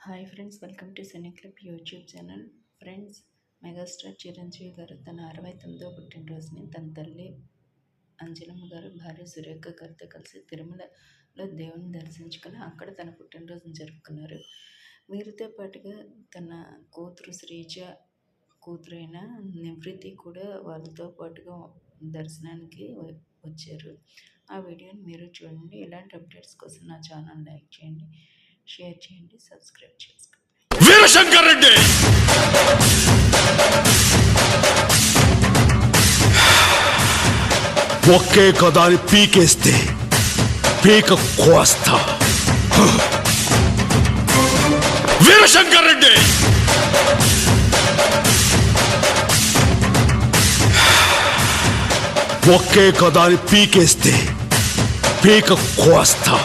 Hi friends, welcome to cine club YouTube channel. Friends, megastar Chiranjeevi గారు తన 69వ పుట్టినరోజుని తన తల్లి అంజలమ్మ గారు, భార్య సురేఖ గారితో కలిసి తిరుమలలో దేవుని దర్శించుకుని అక్కడ తన పుట్టినరోజును జరుపుకున్నారు. వీరితో పాటుగా తన కూతురు శ్రీజ, కూతురైన నివృత్తి కూడా వాళ్ళతో పాటుగా దర్శనానికి వచ్చారు. ఆ వీడియోని మీరు చూడండి. ఇలాంటి అప్డేట్స్ కోసం నా ఛానల్ లైక్ చేయండి, షేర్ చేయండి, సబ్స్క్రైబ్ చేసుకోండి. వీరశంకర్ రెడ్డి ఒకే కదాని పీకేస్తే పీక కోస్తా. వీరశంకర్ రెడ్డి ఒకే కదాని పీకేస్తే పీక కోస్తా.